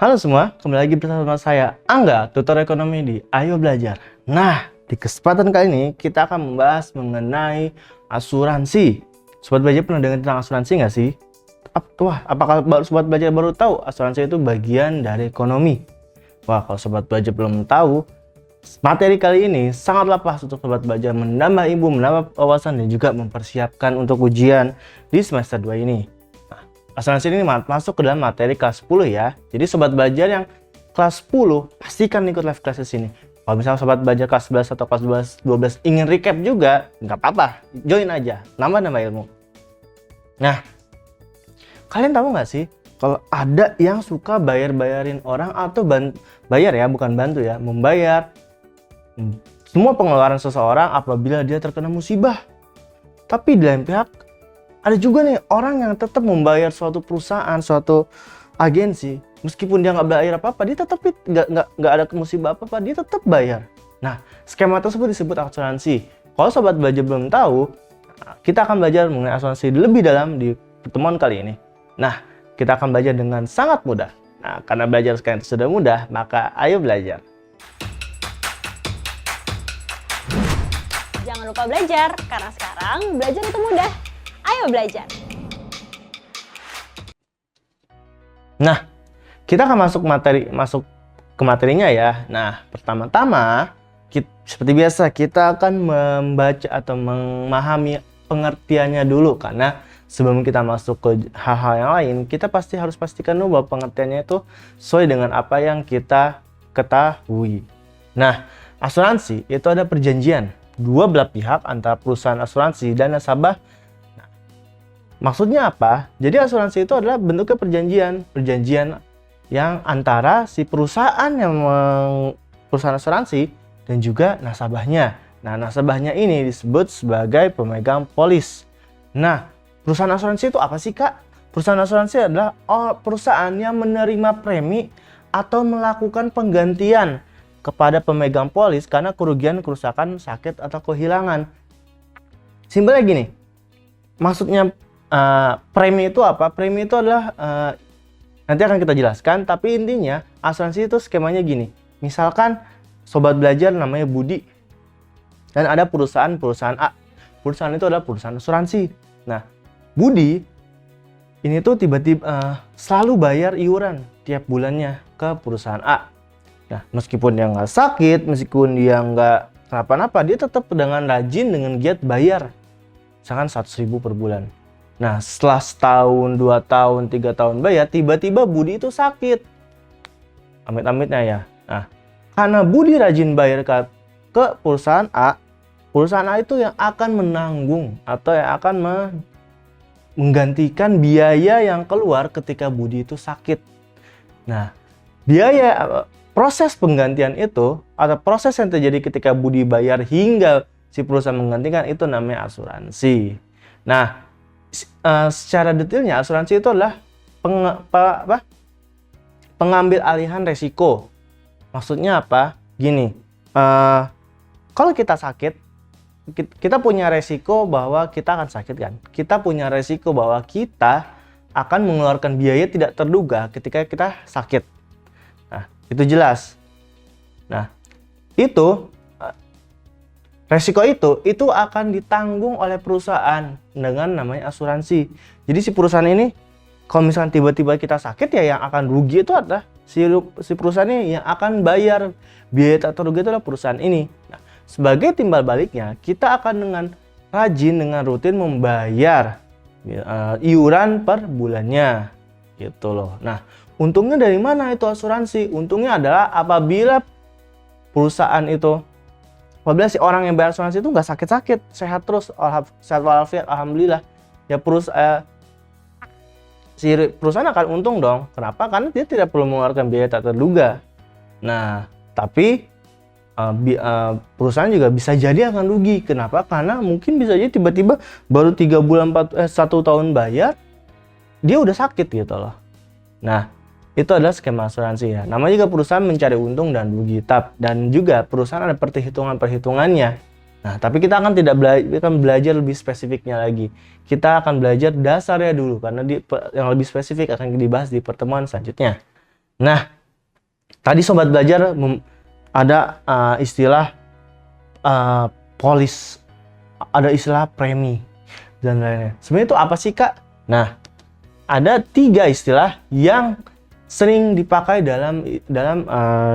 Halo semua, kembali lagi bersama saya Angga, tutor ekonomi di Ayo Belajar. Nah, di kesempatan kali ini kita akan membahas mengenai asuransi. Sobat Belajar pernah dengar tentang asuransi nggak sih? Wah, apakah Sobat Belajar baru tahu asuransi itu bagian dari ekonomi? Wah, kalau Sobat Belajar belum tahu, materi kali ini sangatlah pas untuk Sobat Belajar menambah ilmu, menambah wawasan, dan juga mempersiapkan untuk ujian di semester 2 ini. Asuransi ini masuk ke dalam materi kelas 10 ya. Jadi Sobat Belajar yang kelas 10 pastikan ikut live class di sini. Kalau misalnya Sobat Belajar kelas 11 atau kelas 12 ingin recap juga, nggak apa-apa, join aja, nambah ilmu. Nah, kalian tahu nggak sih kalau ada yang suka bayar-bayarin orang atau bayar ya, bukan bantu ya, membayar semua pengeluaran seseorang apabila dia terkena musibah. Tapi di lain pihak ada juga nih orang yang tetap membayar suatu perusahaan, suatu agensi, meskipun dia nggak bayar apa-apa, dia tetap nggak ada musibah apa-apa, dia tetap bayar. Nah, skema tersebut disebut asuransi. Kalau Sobat Belajar belum tahu, kita akan belajar mengenai asuransi lebih dalam di pertemuan kali ini. Nah, kita akan belajar dengan sangat mudah. Nah, karena belajar sekarang itu sudah mudah, maka ayo belajar. Jangan lupa belajar, karena sekarang belajar itu mudah. Ayo belajar. Nah, kita akan masuk ke materinya ya. Nah, pertama-tama seperti biasa kita akan membaca atau memahami pengertiannya dulu, karena sebelum kita masuk ke hal-hal yang lain, kita pasti harus pastikan dulu bahwa pengertiannya itu sesuai dengan apa yang kita ketahui. Nah, asuransi itu ada perjanjian dua belah pihak antara perusahaan asuransi dan nasabah. Maksudnya apa? Jadi asuransi itu adalah bentuknya perjanjian yang antara si perusahaan perusahaan asuransi dan juga nasabahnya. Nah, nasabahnya ini disebut sebagai pemegang polis. Nah, perusahaan asuransi itu apa sih, Kak? Perusahaan asuransi adalah perusahaan yang menerima premi atau melakukan penggantian kepada pemegang polis karena kerugian, kerusakan, sakit, atau kehilangan. Simpelnya gini, maksudnya premi itu apa? Premi itu adalah nanti akan kita jelaskan, tapi intinya asuransi itu skemanya gini. Misalkan Sobat Belajar namanya Budi dan ada perusahaan A. Perusahaan itu adalah perusahaan asuransi. Nah, Budi ini tuh tiba-tiba selalu bayar iuran tiap bulannya ke perusahaan A. Nah, meskipun dia nggak sakit, meskipun dia nggak kenapa-napa, dia tetap dengan rajin, dengan giat bayar. Misalkan 100.000 per bulan. Nah, setelah setahun, 2 tahun, 3 tahun bayar, tiba-tiba Budi itu sakit. Amit-amitnya ya. Nah, karena Budi rajin bayar ke perusahaan A itu yang akan menanggung atau yang akan menggantikan biaya yang keluar ketika Budi itu sakit. Nah, proses penggantian itu atau proses yang terjadi ketika Budi bayar hingga si perusahaan menggantikan itu namanya asuransi. Nah, secara detailnya asuransi itu adalah pengambil alihan resiko. Maksudnya apa? Gini, kalau kita sakit, kita punya resiko bahwa kita akan sakit kan? Kita punya resiko bahwa kita akan mengeluarkan biaya tidak terduga ketika kita sakit. Nah, itu jelas. Nah, itu resiko itu akan ditanggung oleh perusahaan dengan namanya asuransi. Jadi si perusahaan ini, kalau misalkan tiba-tiba kita sakit, ya yang akan rugi itu adalah si perusahaan ini, yang akan bayar biaya tak terduga itu adalah perusahaan ini. Nah, sebagai timbal baliknya, kita akan dengan rajin, dengan rutin membayar iuran per bulannya, gitu loh. Nah, untungnya dari mana itu asuransi? Untungnya adalah apabila si orang yang bayar asuransi itu nggak sakit-sakit, sehat terus, sehat walafiat, alhamdulillah. Ya si perusahaan akan untung dong. Kenapa? Karena dia tidak perlu mengeluarkan biaya tak terduga. Nah, tapi perusahaan juga bisa jadi akan rugi. Kenapa? Karena mungkin bisa jadi tiba-tiba baru 3 bulan 1 tahun bayar, dia udah sakit gitu loh. Nah, itu adalah skema asuransi ya. Namanya juga perusahaan mencari untung dan rugi. Dan juga perusahaan ada perhitungannya. Nah, tapi kita akan belajar lebih spesifiknya lagi. Kita akan belajar dasarnya dulu, karena yang lebih spesifik akan dibahas di pertemuan selanjutnya. Nah, tadi sobat belajar ada istilah polis, ada istilah premi dan lainnya. Sebenarnya itu apa sih, Kak? Nah, ada 3 istilah yang sering dipakai dalam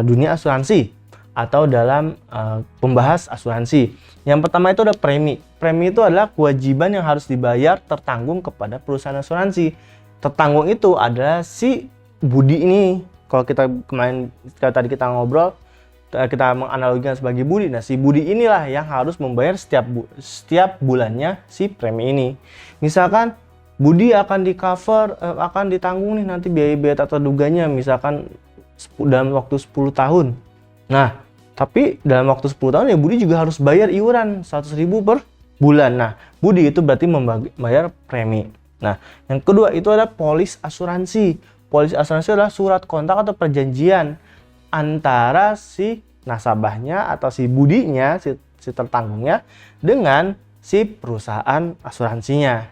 dunia asuransi atau dalam pembahas asuransi. Yang pertama itu ada premi. Premi itu adalah kewajiban yang harus dibayar tertanggung kepada perusahaan asuransi. Tertanggung itu adalah si Budi ini. Kalau kita kemarin tadi kita ngobrol, kita menganalogikan sebagai Budi. Nah, si Budi inilah yang harus membayar setiap bulannya si premi ini. Misalkan Budi akan akan ditanggung nih nanti biaya-biaya tak terduganya, misalkan dalam waktu 10 tahun. Nah, tapi dalam waktu 10 tahun ya Budi juga harus bayar iuran 100.000 per bulan. Nah, Budi itu berarti membayar premi. Nah, yang kedua itu ada polis asuransi. Polis asuransi adalah surat kontrak atau perjanjian antara si nasabahnya atau si Budinya, si tertanggungnya dengan si perusahaan asuransinya.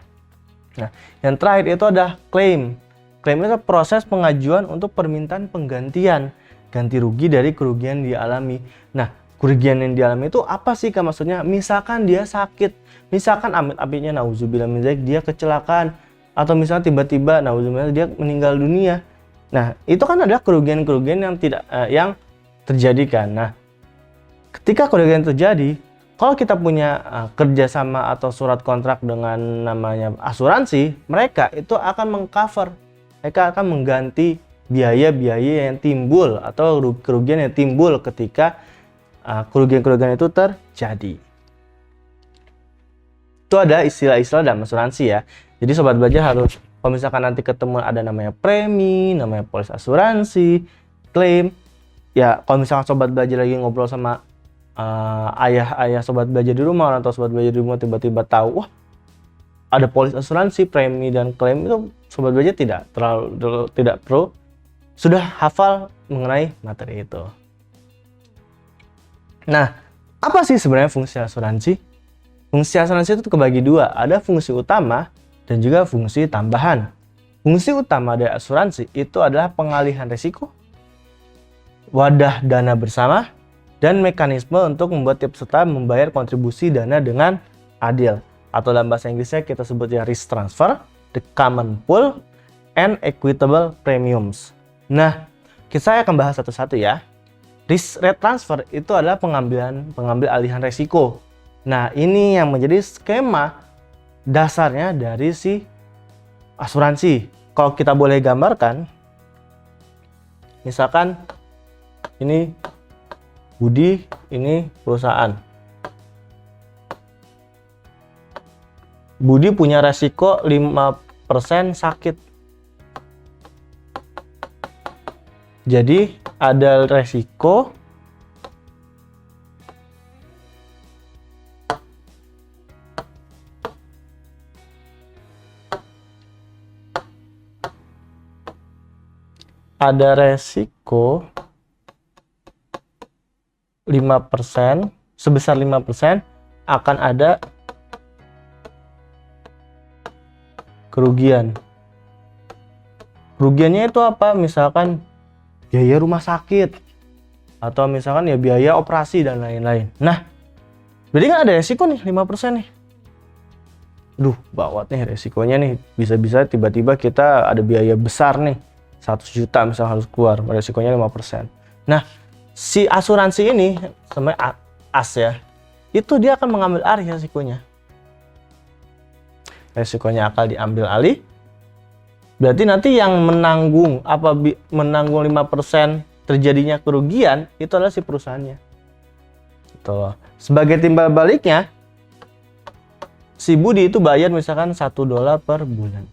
Nah, yang terakhir itu ada klaim. Klaim itu proses pengajuan untuk permintaan penggantian, ganti rugi dari kerugian yang dialami. Nah, kerugian yang dialami itu apa sih, Kak? Maksudnya misalkan dia sakit, misalkan amit-amitnya nauzubillah min dzalik dia kecelakaan, atau misalnya tiba-tiba nauzubillah dia meninggal dunia. Nah, itu kan adalah kerugian-kerugian yang yang terjadi kan. Nah, ketika kerugian terjadi, kalau kita punya kerjasama atau surat kontrak dengan namanya asuransi, mereka itu akan mengcover, mereka akan mengganti biaya-biaya yang timbul atau kerugian yang timbul ketika kerugian-kerugian itu terjadi. Itu ada istilah-istilah dalam asuransi ya. Jadi sobat belajar harus, kalau misalkan nanti ketemu ada namanya premi, namanya polis asuransi, klaim, ya kalau misalkan sobat belajar lagi ngobrol sama ayah sobat belajar di rumah, orang tua sobat belajar di rumah tiba-tiba tahu, wah ada polis asuransi, premi dan klaim, itu sobat belajar tidak perlu sudah hafal mengenai materi itu. Nah, apa sih sebenarnya fungsi asuransi? Fungsi asuransi itu kebagi 2, ada fungsi utama dan juga fungsi tambahan. Fungsi utama dari asuransi itu adalah pengalihan risiko, wadah dana bersama, dan mekanisme untuk membuat tiap peserta membayar kontribusi dana dengan adil. Atau dalam bahasa Inggrisnya kita sebutnya risk transfer, the common pool, and equitable premiums. Nah, saya akan bahas satu-satu ya. Risk transfer itu adalah pengambil alihan risiko. Nah, ini yang menjadi skema dasarnya dari si asuransi. Kalau kita boleh gambarkan, misalkan ini Budi, ini perusahaan. Budi punya resiko 5% sakit. Jadi ada resiko sebesar 5% akan ada kerugian. Kerugiannya itu apa? Misalkan biaya rumah sakit, atau misalkan ya biaya operasi dan lain-lain. Nah, berarti kan ada resiko nih 5% nih. Duh, gawat nih resikonya nih. Bisa-bisa tiba-tiba kita ada biaya besar nih. 100 juta misalnya harus keluar, resikonya 5%. Nah, si asuransi ini sama AS ya, itu dia akan mengambil alih resikonya. Resikonya akan diambil alih. Berarti nanti yang menanggung 5% terjadinya kerugian itu adalah si perusahaannya. Gitu. Sebagai timbal baliknya, si Budi itu bayar misalkan $1 per bulan.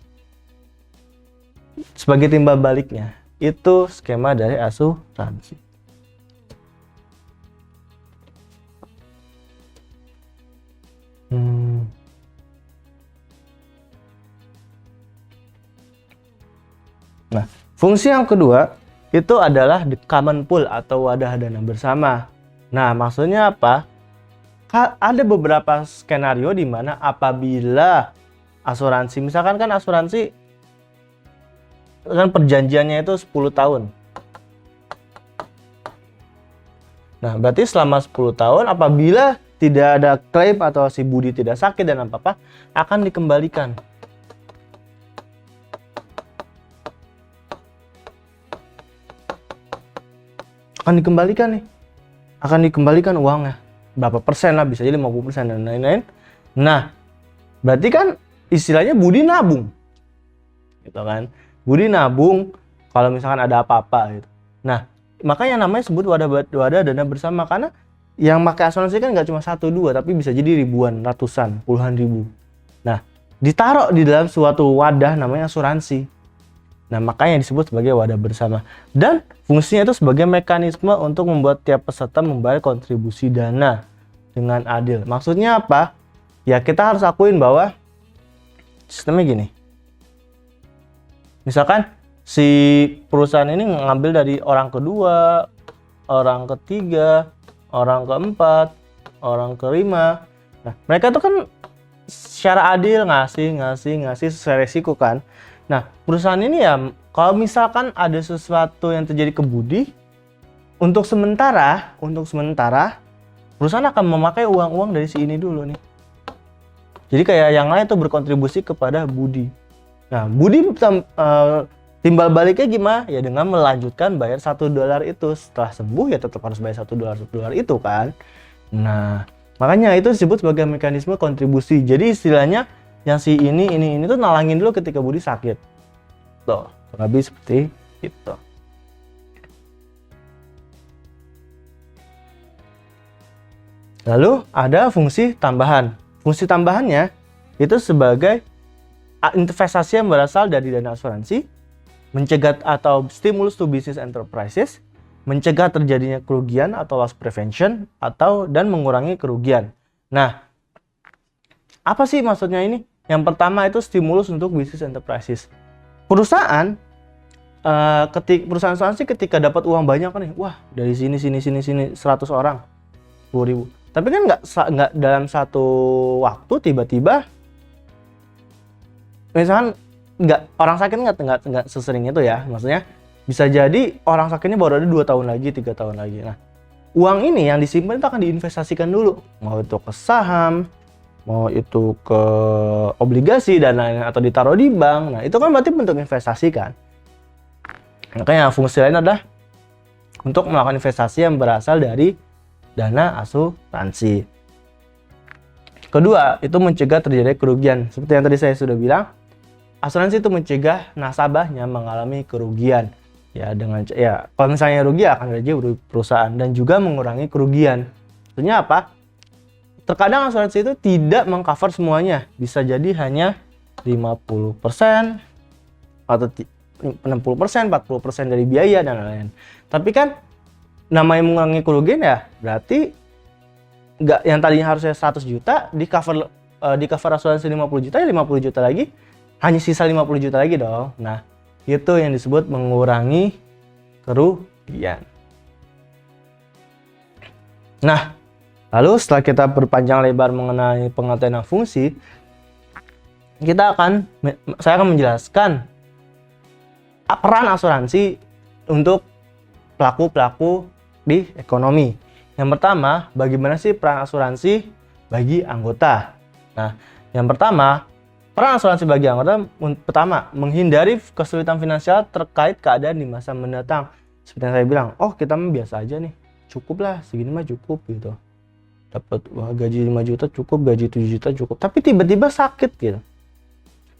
Sebagai timbal baliknya, itu skema dari asuransi. Nah, fungsi yang kedua itu adalah the common pool atau wadah dana bersama. Nah, maksudnya apa? Ada beberapa skenario di mana apabila asuransi, misalkan kan asuransi kan perjanjiannya itu 10 tahun. Nah, berarti selama 10 tahun apabila tidak ada klaim atau si Budi tidak sakit dan apa-apa, akan dikembalikan. Akan dikembalikan nih. Akan dikembalikan uangnya. Berapa persen lah, bisa jadi 50% dan lain-lain. Nah, berarti kan istilahnya Budi nabung. Gitu kan. Budi nabung kalau misalkan ada apa-apa gitu. Nah, makanya namanya sebut wadah dana bersama, karena yang pakai asuransi kan nggak cuma 1, 2, tapi bisa jadi ribuan, ratusan, puluhan ribu. Nah, ditaruh di dalam suatu wadah namanya asuransi. Nah, makanya disebut sebagai wadah bersama. Dan fungsinya itu sebagai mekanisme untuk membuat tiap peserta membayar kontribusi dana dengan adil. Maksudnya apa? Ya, kita harus akuin bahwa sistemnya gini. Misalkan si perusahaan ini ngambil dari orang kedua, orang ketiga, orang keempat, orang kelima. Nah, mereka tuh kan secara adil ngasih sesuai resiko kan. Nah, perusahaan ini ya kalau misalkan ada sesuatu yang terjadi ke Budi, untuk sementara perusahaan akan memakai uang-uang dari si ini dulu nih. Jadi kayak yang lain tuh berkontribusi kepada Budi. Nah, Budi timbal baliknya gimana? Ya dengan melanjutkan bayar $1 itu. Setelah sembuh ya tetap harus bayar $1 itu kan. Nah, makanya itu disebut sebagai mekanisme kontribusi. Jadi istilahnya yang si ini tuh nalangin dulu ketika Budi sakit. Tuh, lebih seperti itu. Lalu ada fungsi tambahan. Fungsi tambahannya itu sebagai investasi yang berasal dari dana asuransi, mencegah atau stimulus to business enterprises, mencegah terjadinya kerugian atau loss prevention, dan mengurangi kerugian. Nah, apa sih maksudnya ini? Yang pertama itu stimulus untuk business enterprises. Perusahaan asuransi ketika dapat uang banyak nih, wah dari sini 100 orang, 10.000. Tapi kan nggak dalam satu waktu tiba-tiba, misalkan orang sakit nggak sesering itu ya. Maksudnya bisa jadi orang sakitnya baru ada 2 tahun lagi, 3 tahun lagi. Nah, uang ini yang disimpan itu akan diinvestasikan dulu, mau itu ke saham, mau itu ke obligasi dan lain-lain, atau ditaruh di bank. Nah, itu kan berarti bentuk investasi kan. Makanya fungsi lain adalah untuk melakukan investasi yang berasal dari dana asuransi. Kedua, itu mencegah terjadi kerugian. Seperti yang tadi saya sudah bilang, asuransi itu mencegah nasabahnya mengalami kerugian. Kalau misalnya rugi akan terjadi perusahaan, dan juga mengurangi kerugian. Maksudnya apa? Terkadang asuransi itu tidak mengcover semuanya. Bisa jadi hanya 50% atau 60%, 40% dari biaya dan lain-lain. Tapi kan namanya mengurangi kerugian ya, berarti nggak, yang tadinya harusnya 100 juta di cover asuransi 50 juta, ya 50 juta lagi, hanya sisa 50 juta lagi dong. Nah, itu yang disebut mengurangi kerugian. Nah, lalu setelah kita berpanjang lebar mengenai pengertian fungsi, saya akan menjelaskan peran asuransi untuk pelaku-pelaku di ekonomi. Yang pertama, bagaimana sih peran asuransi bagi anggota? Nah, yang pertama, peran asuransi bagi anggota pertama, menghindari kesulitan finansial terkait keadaan di masa mendatang. Seperti yang saya bilang, kita mah biasa aja nih, cukup lah, segini mah cukup gitu. Dapat gaji 5 juta cukup, gaji 7 juta cukup, tapi tiba-tiba sakit gitu.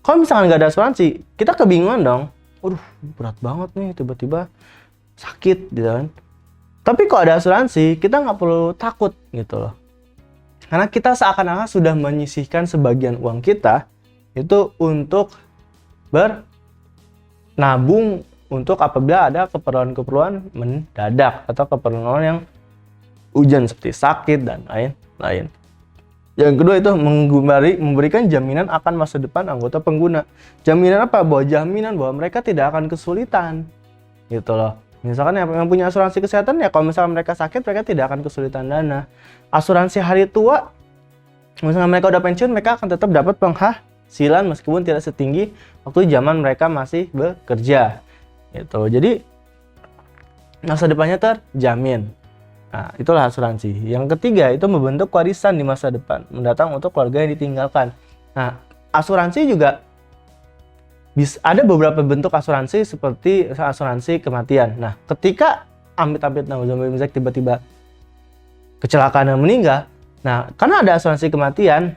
Kalau misalkan nggak ada asuransi, kita kebingungan dong. Waduh, berat banget nih, tiba-tiba sakit gitu kan. Tapi kalau ada asuransi, kita nggak perlu takut gitu loh. Karena kita seakan-akan sudah menyisihkan sebagian uang kita itu untuk bernabung untuk apabila ada keperluan-keperluan mendadak atau keperluan yang urgent seperti sakit dan lain-lain. Yang kedua itu memberikan jaminan akan masa depan anggota pengguna. Jaminan apa? Jaminan bahwa mereka tidak akan kesulitan gitu loh. Misalkan yang punya asuransi kesehatan, ya kalau misalnya mereka sakit, mereka tidak akan kesulitan dana. Asuransi hari tua, misalnya mereka udah pensiun, mereka akan tetap dapat penghasilan meskipun tidak setinggi waktu zaman mereka masih bekerja gitu. Jadi masa depannya terjamin. Nah, itulah asuransi. Yang ketiga itu membentuk warisan di masa depan mendatang untuk keluarga yang ditinggalkan. Nah, asuransi juga bisa ada beberapa bentuk asuransi seperti asuransi kematian. Nah, ketika amit-amit nauzubillah tiba-tiba kecelakaan dan meninggal, nah karena ada asuransi kematian,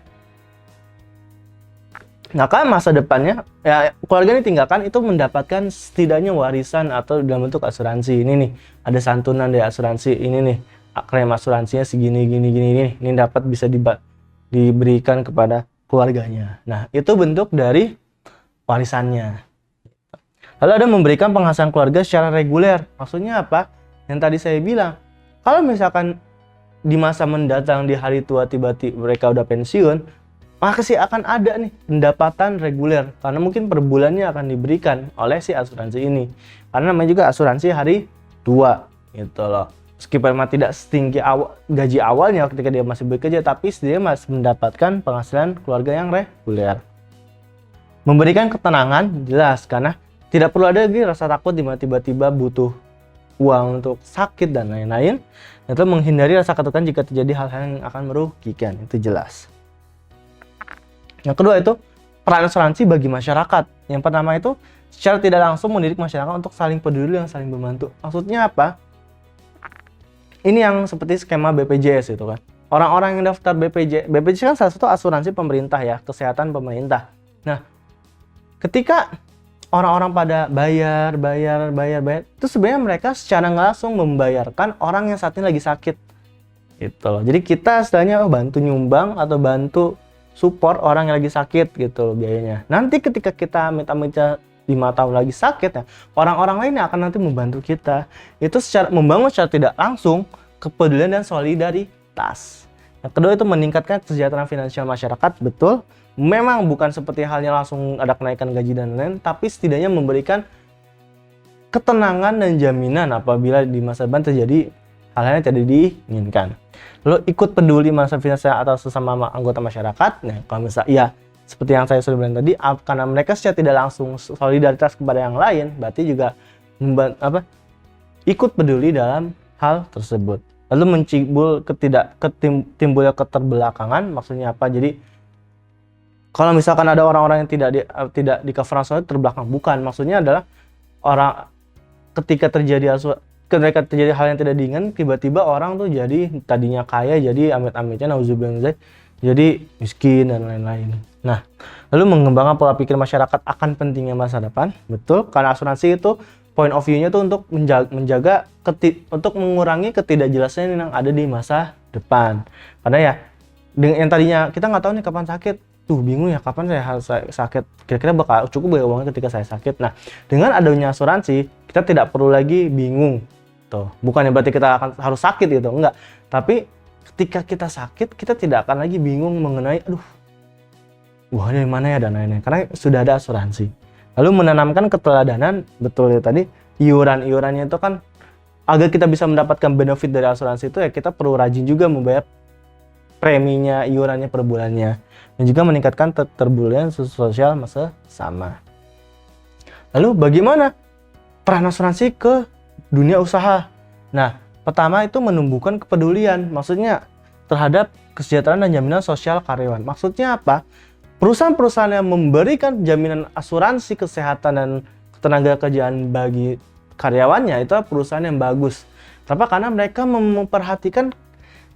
maka masa depannya ya keluarga ditinggalkan itu mendapatkan setidaknya warisan atau dalam bentuk asuransi. Ini nih, ada santunan dari asuransi ini nih. Klaim asuransinya segini gini ini dapat bisa diberikan kepada keluarganya. Nah, itu bentuk dari warisannya. Lalu ada memberikan penghasilan keluarga secara reguler. Maksudnya apa? Yang tadi saya bilang, kalau misalkan di masa mendatang di hari tua tiba-tiba mereka udah pensiun, maka sih akan ada nih pendapatan reguler karena mungkin per bulannya akan diberikan oleh si asuransi ini. Karena namanya juga asuransi hari tua gitu loh. Meskipun memang tidak setinggi gaji awalnya ketika dia masih bekerja, tapi dia masih mendapatkan penghasilan keluarga yang reguler. Memberikan ketenangan jelas karena tidak perlu ada lagi rasa takut di mana tiba-tiba butuh uang untuk sakit dan lain-lain. Itu menghindari rasa ketakutan jika terjadi hal-hal yang akan merugikan, itu jelas. Yang kedua itu peran asuransi bagi masyarakat. Yang pertama itu secara tidak langsung mendidik masyarakat untuk saling peduli dan saling membantu. Maksudnya apa? Ini yang seperti skema BPJS itu kan. Orang-orang yang daftar BPJS kan salah satu asuransi pemerintah ya, kesehatan pemerintah. Nah, ketika orang-orang pada bayar, itu sebenarnya mereka secara nggak langsung membayarkan orang yang saat ini lagi sakit. Gitu loh. Jadi kita istilahnya bantu nyumbang atau bantu support orang yang lagi sakit gitu biayanya. Nanti ketika kita minta 5 tahun lagi sakit ya, orang-orang lain yang akan nanti membantu kita. Itu membangun secara tidak langsung kepedulian dan solidaritas. Yang kedua itu meningkatkan kesejahteraan finansial masyarakat, betul. Memang bukan seperti halnya langsung ada kenaikan gaji dan lain-lain, tapi setidaknya memberikan ketenangan dan jaminan apabila di masa depan terjadi hal-hal yang tidak diinginkan. Lalu ikut peduli masa finansial atau sesama anggota masyarakat. Nah, kalau misalnya ya seperti yang saya sudah bilang tadi, karena mereka secara tidak langsung solidaritas kepada yang lain, berarti juga ikut peduli dalam hal tersebut. Lalu mencibul timbulnya keterbelakangan, maksudnya apa? Jadi kalau misalkan ada orang-orang yang tidak di cover asuransi terbelakang, bukan. Maksudnya adalah orang ketika terjadi hal yang tidak diinginkan, tiba-tiba orang tuh jadi tadinya kaya jadi amit-amitnya nauzubillah jadi miskin dan lain-lain. Nah, lalu mengembangkan pola pikir masyarakat akan pentingnya masa depan, betul. Karena asuransi itu point of view-nya tuh untuk menjaga untuk mengurangi ketidakjelasan yang ada di masa depan. Karena ya yang tadinya kita nggak tahu nih kapan sakit. Tuh bingung ya kapan saya sakit, kira-kira bakal cukup gak uangnya ketika saya sakit. Nah, dengan adanya asuransi kita tidak perlu lagi bingung tuh. Bukannya berarti kita akan harus sakit gitu, enggak, tapi ketika kita sakit kita tidak akan lagi bingung mengenai wah dari mana ya dan lain-lain, karena sudah ada asuransi. Lalu menanamkan keteladanan, betul ya tadi iurannya itu kan agar kita bisa mendapatkan benefit dari asuransi itu ya kita perlu rajin juga membayar preminya, iurannya per bulannya, dan juga meningkatkan keterbulian sosial masa sama. Lalu bagaimana peran asuransi ke dunia usaha? Nah, pertama itu menumbuhkan kepedulian, maksudnya terhadap kesejahteraan dan jaminan sosial karyawan. Maksudnya apa? Perusahaan-perusahaan yang memberikan jaminan asuransi kesehatan dan ketenagakerjaan bagi karyawannya itu perusahaan yang bagus. Kenapa? Karena mereka memperhatikan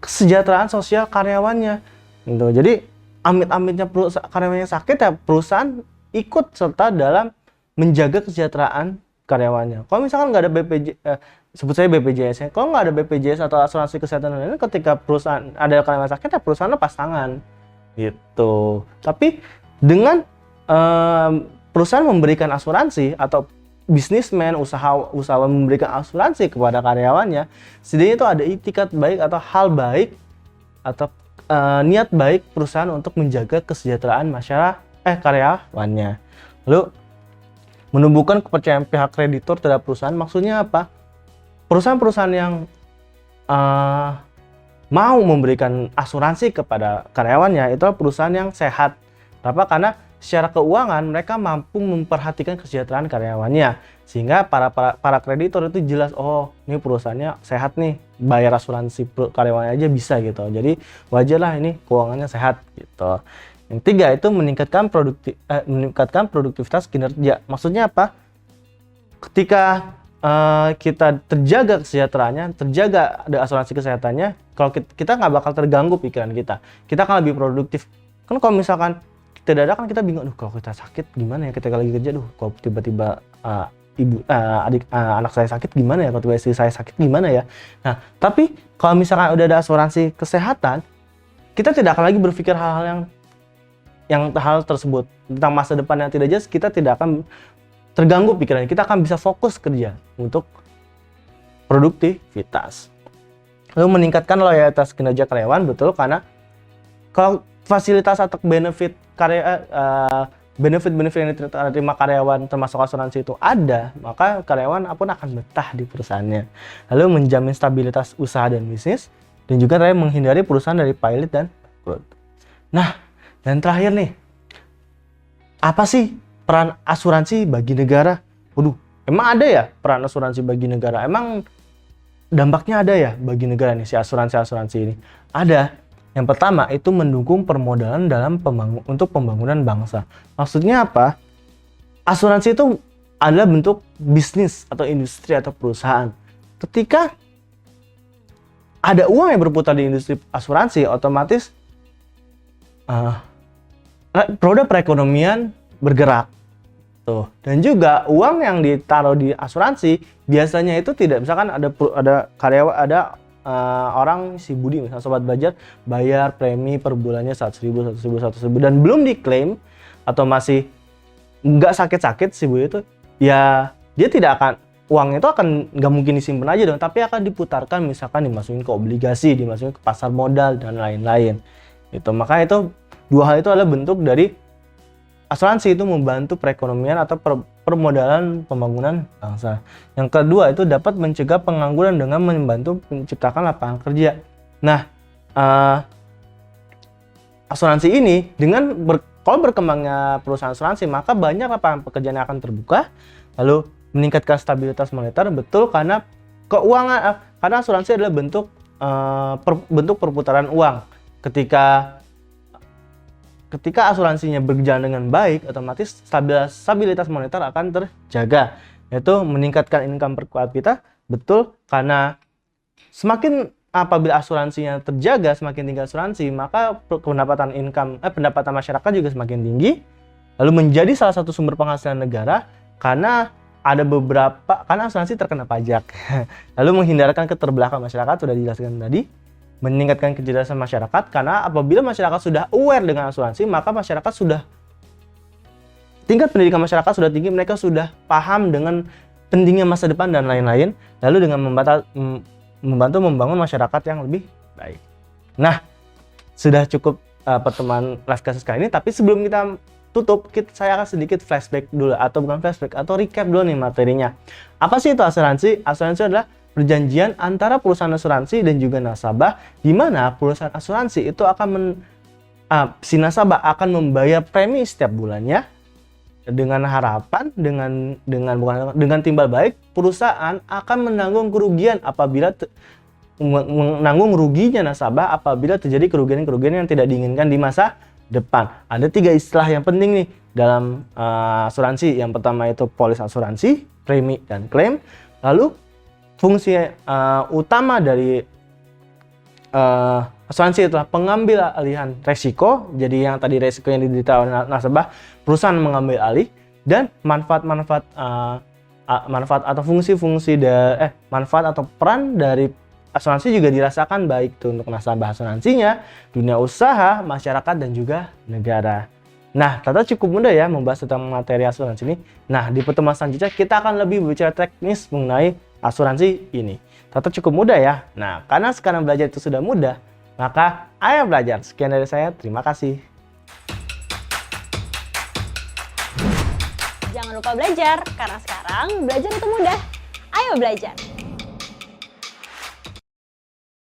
kesejahteraan sosial karyawannya. Gitu. Jadi amit-amitnya karyawannya sakit ya perusahaan ikut serta dalam menjaga kesejahteraan karyawannya. Kalau misalkan nggak ada sebut saya BPJS ya, kalau nggak ada BPJS atau asuransi kesehatan lainnya, ketika perusahaan ada karyawan sakit ya perusahaan lepas tangan gitu. Tapi dengan perusahaan memberikan asuransi atau bisnismen usaha memberikan asuransi kepada karyawannya, setidaknya itu ada itikat baik atau hal baik atau niat baik perusahaan untuk menjaga kesejahteraan karyawannya. Lalu menumbuhkan kepercayaan pihak kreditur terhadap perusahaan. Maksudnya apa? Perusahaan-perusahaan yang mau memberikan asuransi kepada karyawannya itu perusahaan yang sehat. Kenapa? Karena secara keuangan mereka mampu memperhatikan kesejahteraan karyawannya, sehingga para kreditor itu jelas, oh ini perusahaannya sehat nih, bayar asuransi karyawannya aja bisa gitu. Jadi wajarlah ini keuangannya sehat gitu. Yang tiga itu meningkatkan produktivitas kinerja. Maksudnya apa? Ketika kita terjaga kesejahteraannya, terjaga ada asuransi kesehatannya, kalau kita nggak bakal terganggu pikiran kita akan lebih produktif. Kan kalau misalkan tidak ada kan kita bingung, kalau kita sakit gimana ya ketika lagi kerja, kalau tiba-tiba anak saya sakit gimana ya, kalau tiba istri saya sakit gimana ya. Nah, tapi kalau misalkan udah ada asuransi kesehatan, kita tidak akan lagi berpikir hal-hal hal tersebut tentang masa depan yang tidak jelas. Kita tidak akan terganggu pikirannya, kita akan bisa fokus kerja untuk produktivitas. Lalu meningkatkan loyalitas kinerja karyawan, betul, karena kalau fasilitas atau benefit yang diterima karyawan termasuk asuransi itu ada, maka karyawan pun akan betah di perusahaannya. Lalu menjamin stabilitas usaha dan bisnis, dan juga menghindari perusahaan dari pilot dan bangkrut. Nah, dan terakhir nih, apa sih peran asuransi bagi negara? Waduh, emang ada ya peran asuransi bagi negara? Emang dampaknya ada ya bagi negara nih si asuransi ini? Ada. Yang pertama itu mendukung permodalan untuk pembangunan bangsa. Maksudnya apa? Asuransi itu adalah bentuk bisnis atau industri atau perusahaan. Ketika ada uang yang berputar di industri asuransi, otomatis roda perekonomian bergerak. Tuh. Dan juga uang yang ditaruh di asuransi biasanya itu tidak, misalkan ada karyawan, ada orang si Budi misalnya Sobat Belajar bayar premi per bulannya 100.000 dan belum diklaim atau masih nggak sakit-sakit si Budi itu, ya dia tidak akan, uang itu akan nggak mungkin disimpan aja dong, tapi akan diputarkan, misalkan dimasukin ke obligasi, dimasukin ke pasar modal dan lain-lain. Itu makanya itu dua hal itu adalah bentuk dari asuransi, itu membantu perekonomian atau permodalan pembangunan bangsa. Yang kedua itu dapat mencegah pengangguran dengan membantu menciptakan lapangan kerja. Nah, asuransi ini kalau berkembangnya perusahaan asuransi, maka banyak lapangan pekerjaan yang akan terbuka. Lalu meningkatkan stabilitas moneter, betul, karena karena asuransi adalah bentuk perputaran uang. Ketika asuransinya berjalan dengan baik, otomatis stabilitas moneter akan terjaga, yaitu meningkatkan income per kapita, betul, karena apabila asuransinya terjaga, semakin tinggi asuransi, maka pendapatan masyarakat juga semakin tinggi, lalu menjadi salah satu sumber penghasilan negara, karena asuransi terkena pajak. Lalu menghindarkan keterbelakangan masyarakat, sudah dijelaskan tadi. Meningkatkan kecerdasan masyarakat, karena apabila masyarakat sudah aware dengan asuransi, maka tingkat pendidikan masyarakat sudah tinggi, mereka sudah paham dengan pentingnya masa depan dan lain-lain, lalu dengan membantu membangun masyarakat yang lebih baik. Nah, sudah cukup pertemuan live kasus kali ini, tapi sebelum kita tutup, saya akan sedikit flashback dulu, atau recap dulu nih materinya. Apa sih itu asuransi? Asuransi adalah perjanjian antara perusahaan asuransi dan juga nasabah, di mana perusahaan asuransi itu si nasabah akan membayar premi setiap bulannya dengan harapan dengan timbal balik perusahaan akan menanggung kerugian menanggung ruginya nasabah apabila terjadi kerugian yang tidak diinginkan di masa depan. Ada 3 istilah yang penting nih dalam asuransi. Yang pertama itu polis asuransi, premi dan klaim. Lalu fungsi utama dari asuransi itulah pengambil alihan resiko. Jadi yang tadi resiko yang diderita oleh nasabah, perusahaan mengambil alih, dan manfaat atau manfaat atau peran dari asuransi juga dirasakan baik itu untuk nasabah asuransinya, dunia usaha, masyarakat, dan juga negara. Nah, ternyata cukup mudah ya membahas tentang materi asuransi ini. Nah, di pertemuan selanjutnya kita akan lebih berbicara teknis mengenai asuransi ini. Ternyata cukup mudah ya. Nah, karena sekarang belajar itu sudah mudah, maka ayo belajar. Sekian dari saya, terima kasih. Jangan lupa belajar, karena sekarang belajar itu mudah. Ayo belajar!